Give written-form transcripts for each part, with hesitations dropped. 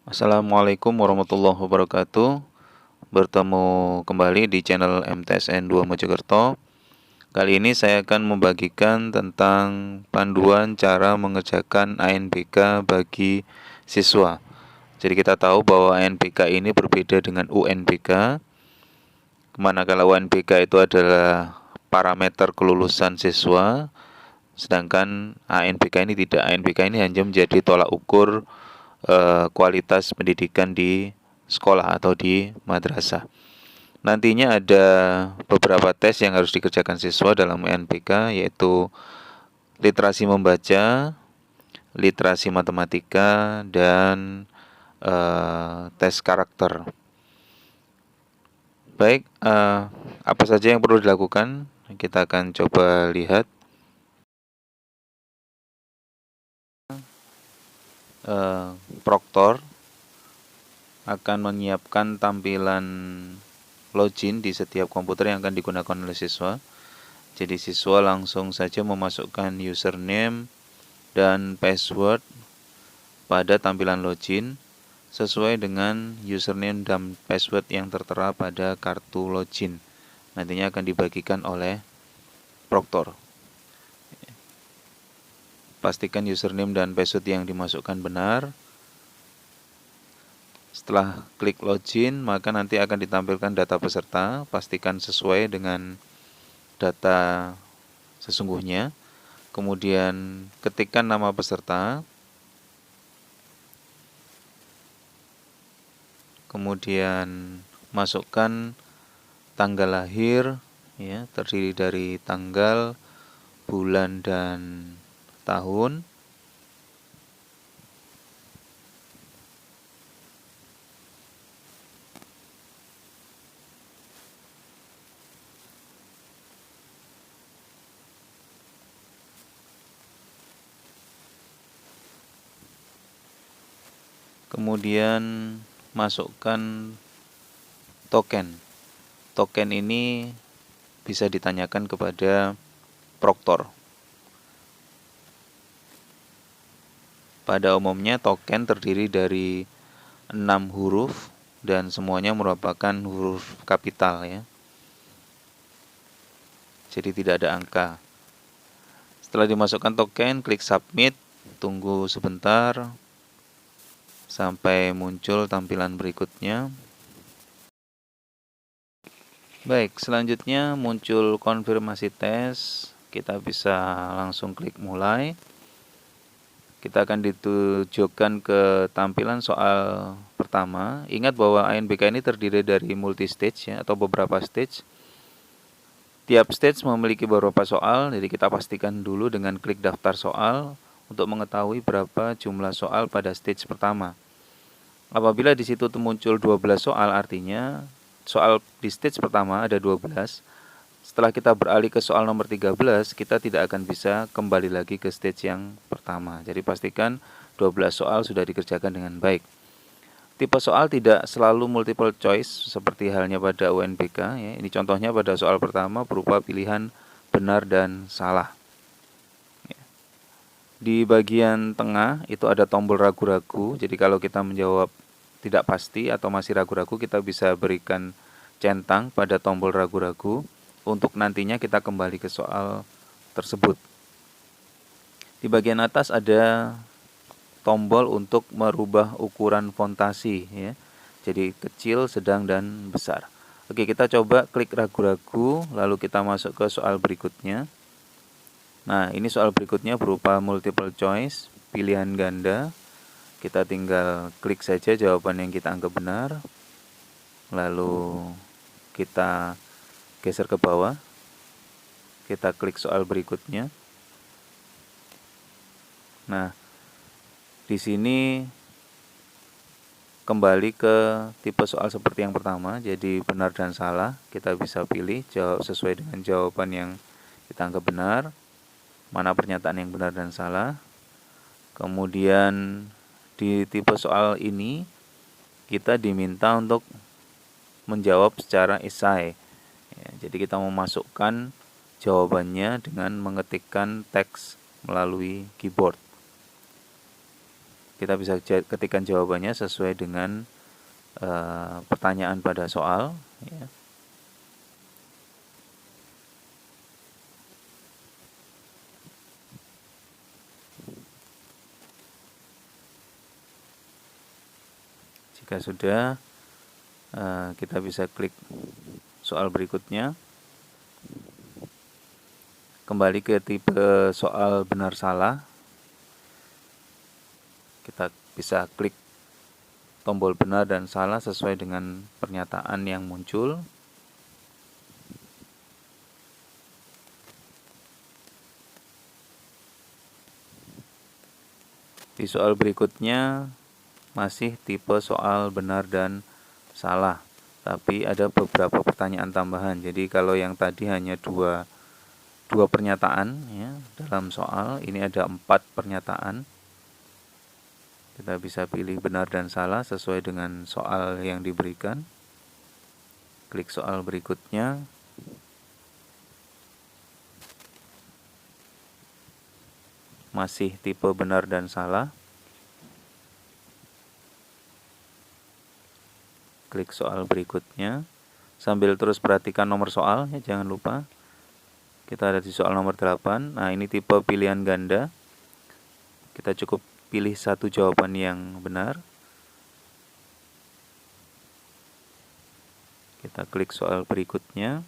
Assalamualaikum warahmatullahi wabarakatuh. Bertemu kembali di channel MTSN 2 Mojokerto. Kali ini saya akan membagikan tentang panduan cara mengerjakan ANBK bagi siswa. Jadi kita tahu bahwa ANBK ini berbeda dengan UNBK. Manakala UNBK itu adalah parameter kelulusan siswa, sedangkan ANBK ini tidak. ANBK ini hanya menjadi tolak ukur kualitas pendidikan di sekolah atau di madrasah. Nantinya ada beberapa tes yang harus dikerjakan siswa dalam UNBK, yaitu literasi membaca, literasi matematika, dan tes karakter. Baik, apa saja yang perlu dilakukan? Kita akan coba lihat. Proktor akan menyiapkan tampilan login di setiap komputer yang akan digunakan oleh siswa. Jadi siswa langsung saja memasukkan username dan password pada tampilan login sesuai dengan username dan password yang tertera pada kartu login. Nantinya akan dibagikan oleh proktor. Pastikan username dan password yang dimasukkan benar. Setelah klik login, maka nanti akan ditampilkan data peserta. Pastikan sesuai dengan data sesungguhnya. Kemudian ketikkan nama peserta. Kemudian masukkan tanggal lahir, ya, terdiri dari tanggal, bulan, dan tahun. Kemudian masukkan token. Token ini bisa ditanyakan kepada proktor. Pada umumnya token terdiri dari 6 huruf dan semuanya merupakan huruf kapital, ya. Jadi tidak ada angka. Setelah dimasukkan token, klik submit, tunggu sebentar sampai muncul tampilan berikutnya. Baik, selanjutnya muncul konfirmasi tes. Kita bisa langsung klik mulai. Kita akan ditujukan ke tampilan soal pertama. Ingat bahwa ANBK ini terdiri dari multi stage, ya, atau beberapa stage. Tiap stage memiliki beberapa soal, jadi kita pastikan dulu dengan klik daftar soal untuk mengetahui berapa jumlah soal pada stage pertama. Apabila di situ muncul 12 soal, artinya soal di stage pertama ada 12. Setelah kita beralih ke soal nomor 13, kita tidak akan bisa kembali lagi ke stage yang pertama. Jadi pastikan 12 soal sudah dikerjakan dengan baik. Tipe soal tidak selalu multiple choice seperti halnya pada UNBK, ya. Ini contohnya pada soal pertama berupa pilihan benar dan salah. Di bagian tengah itu ada tombol ragu-ragu. Jadi kalau kita menjawab tidak pasti atau masih ragu-ragu, kita bisa berikan centang pada tombol ragu-ragu untuk nantinya kita kembali ke soal tersebut. Di bagian atas ada tombol untuk merubah ukuran fontasi, ya. Jadi kecil, sedang, dan besar. Oke, kita coba klik ragu-ragu, lalu kita masuk ke soal berikutnya. Nah, ini soal berikutnya berupa multiple choice, pilihan ganda. Kita tinggal klik saja jawaban yang kita anggap benar. Lalu kita geser ke bawah. Kita klik soal berikutnya. Nah, di sini kembali ke tipe soal seperti yang pertama. Jadi benar dan salah kita bisa pilih, jawab sesuai dengan jawaban yang kita anggap benar. Mana pernyataan yang benar dan salah. Kemudian di tipe soal ini kita diminta untuk menjawab secara esai, ya, jadi kita memasukkan jawabannya dengan mengetikkan teks melalui keyboard. Kita bisa ketikkan jawabannya sesuai dengan pertanyaan pada soal, ya. Jika sudah, kita bisa klik soal berikutnya. Kembali ke tipe soal benar salah. Kita bisa klik tombol benar dan salah sesuai dengan pernyataan yang muncul. Di soal berikutnya masih tipe soal benar dan salah, tapi ada beberapa pertanyaan tambahan. Jadi kalau yang tadi hanya dua pernyataan, ya, dalam soal, ini ada 4 pernyataan. Kita bisa pilih benar dan salah sesuai dengan soal yang diberikan. Klik soal berikutnya. Masih tipe benar dan salah. Klik soal berikutnya. Sambil terus perhatikan nomor soal, ya, jangan lupa. Kita ada di soal nomor 8. Nah, ini tipe pilihan ganda. Kita cukup pilih satu jawaban yang benar. Kita klik soal berikutnya.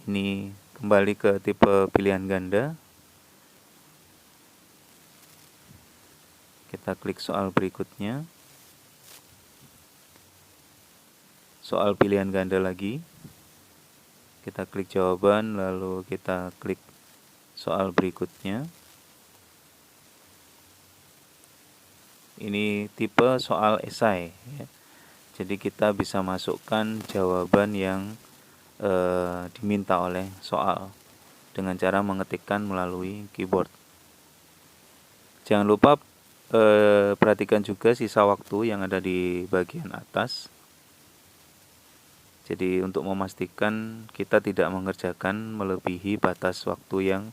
Ini kembali ke tipe pilihan ganda. Kita klik soal berikutnya. Soal pilihan ganda lagi. Kita klik jawaban, lalu kita klik soal berikutnya. Ini tipe soal esai, ya. Jadi kita bisa masukkan jawaban yang diminta oleh soal dengan cara mengetikkan melalui keyboard. Jangan lupa perhatikan juga sisa waktu yang ada di bagian atas. Jadi untuk memastikan kita tidak mengerjakan melebihi batas waktu yang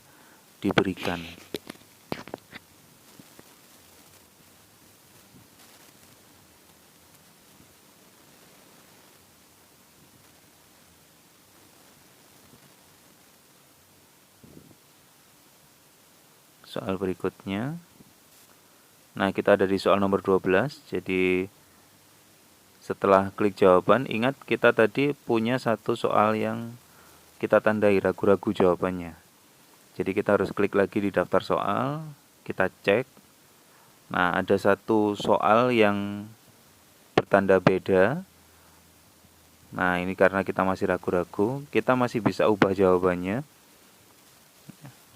diberikan. Soal berikutnya. Nah, kita ada di soal nomor 12. Jadi setelah klik jawaban, ingat kita tadi punya satu soal yang kita tandai ragu-ragu jawabannya. Jadi kita harus klik lagi di daftar soal, kita cek. Nah, ada satu soal yang bertanda beda. Nah, ini karena kita masih ragu-ragu, kita masih bisa ubah jawabannya.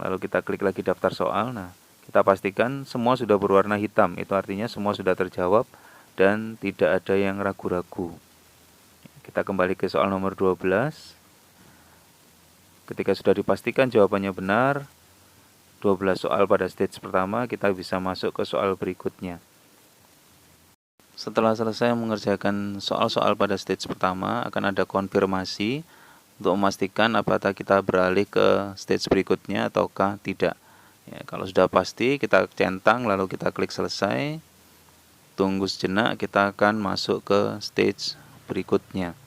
Lalu kita klik lagi daftar soal. Nah, kita pastikan semua sudah berwarna hitam. Itu artinya semua sudah terjawab dan tidak ada yang ragu-ragu. Kita kembali ke soal nomor 12. Ketika sudah dipastikan jawabannya benar, 12 soal pada stage pertama, kita bisa masuk ke soal berikutnya. Setelah selesai mengerjakan soal-soal pada stage pertama, akan ada konfirmasi untuk memastikan apakah kita beralih ke stage berikutnya ataukah tidak. Ya, kalau sudah pasti, kita centang lalu kita klik selesai. Tunggu sejenak, kita akan masuk ke stage berikutnya.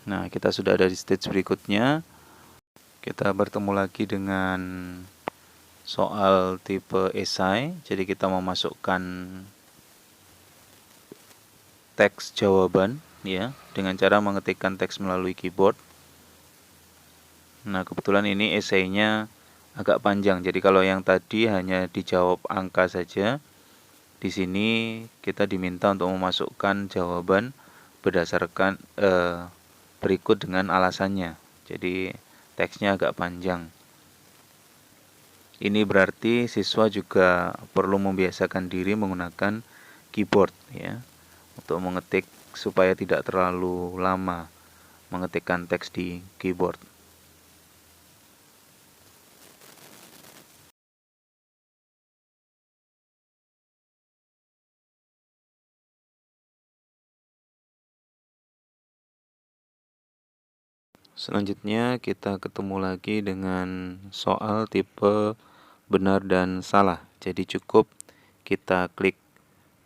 Nah, kita sudah ada di stage berikutnya. Kita bertemu lagi dengan soal tipe esai. Jadi kita memasukkan teks jawaban, ya, dengan cara mengetikkan teks melalui keyboard. Nah, kebetulan ini esainya agak panjang. Jadi kalau yang tadi hanya dijawab angka saja, di sini kita diminta untuk memasukkan jawaban berdasarkan berikut dengan alasannya. Jadi teksnya agak panjang. Ini berarti siswa juga perlu membiasakan diri menggunakan keyboard, ya, untuk mengetik supaya tidak terlalu lama mengetikkan teks di keyboard. Selanjutnya kita ketemu lagi dengan soal tipe benar dan salah. Jadi cukup kita klik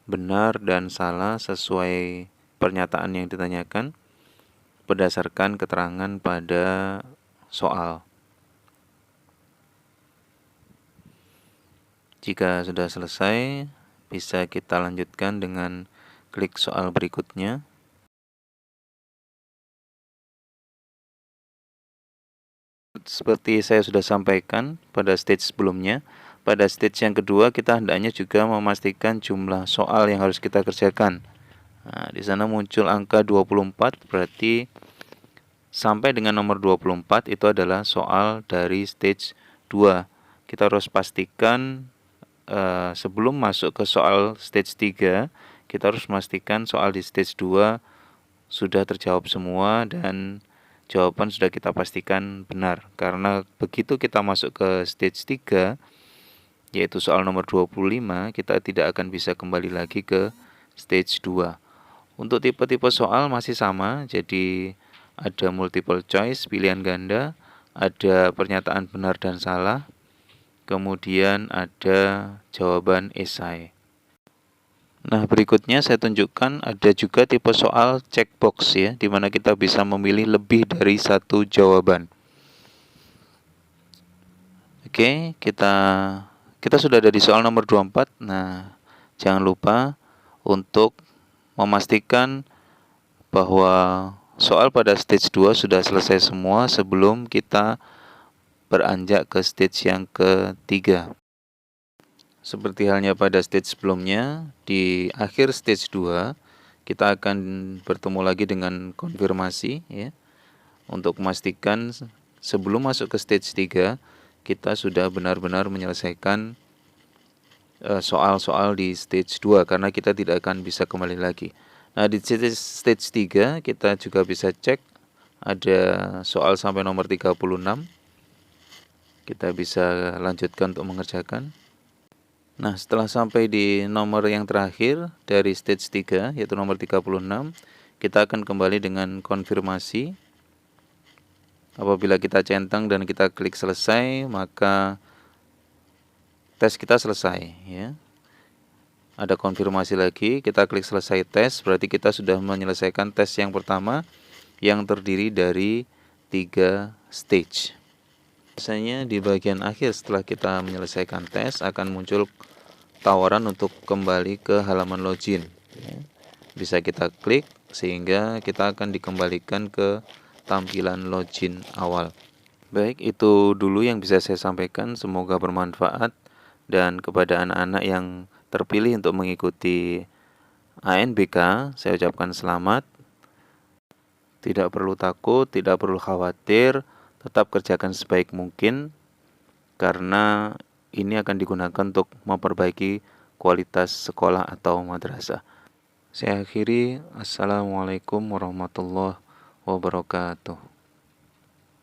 benar dan salah sesuai pernyataan yang ditanyakan berdasarkan keterangan pada soal. Jika sudah selesai, bisa kita lanjutkan dengan klik soal berikutnya. Seperti saya sudah sampaikan pada stage sebelumnya, pada stage yang kedua kita hendaknya juga memastikan jumlah soal yang harus kita kerjakan. Nah, di sana muncul angka 24, berarti sampai dengan nomor 24 itu adalah soal dari stage 2. Kita harus pastikan sebelum masuk ke soal stage 3, kita harus memastikan soal di stage 2 sudah terjawab semua dan jawaban sudah kita pastikan benar. Karena begitu kita masuk ke stage 3, yaitu soal nomor 25, kita tidak akan bisa kembali lagi ke stage 2. Untuk tipe-tipe soal masih sama, jadi ada multiple choice, pilihan ganda, ada pernyataan benar dan salah, kemudian ada jawaban esai. Nah, berikutnya saya tunjukkan ada juga tipe soal checkbox ya, di mana kita bisa memilih lebih dari satu jawaban. Oke, kita sudah ada di soal nomor 24. Nah, jangan lupa untuk memastikan bahwa soal pada stage 2 sudah selesai semua sebelum kita beranjak ke stage yang ketiga. Seperti halnya pada stage sebelumnya, di akhir stage 2 kita akan bertemu lagi dengan konfirmasi ya, untuk memastikan sebelum masuk ke stage 3 kita sudah benar-benar menyelesaikan soal-soal di stage 2 karena kita tidak akan bisa kembali lagi. Nah, di stage 3 kita juga bisa cek ada soal sampai nomor 36. Kita bisa lanjutkan untuk mengerjakan. Nah, setelah sampai di nomor yang terakhir dari stage 3, yaitu nomor 36, kita akan kembali dengan konfirmasi. Apabila kita centang dan kita klik selesai, maka tes kita selesai. Ya. Ada konfirmasi lagi, kita klik selesai tes, berarti kita sudah menyelesaikan tes yang pertama yang terdiri dari 3 stage. Biasanya di bagian akhir setelah kita menyelesaikan tes akan muncul tawaran untuk kembali ke halaman login. Bisa kita klik sehingga kita akan dikembalikan ke tampilan login awal. Baik, itu dulu yang bisa saya sampaikan. Semoga bermanfaat dan kepada anak-anak yang terpilih untuk mengikuti ANBK, saya ucapkan selamat. Tidak perlu takut, tidak perlu khawatir. Tetap kerjakan sebaik mungkin karena ini akan digunakan untuk memperbaiki kualitas sekolah atau madrasah. Saya akhiri. Assalamualaikum warahmatullahi wabarakatuh.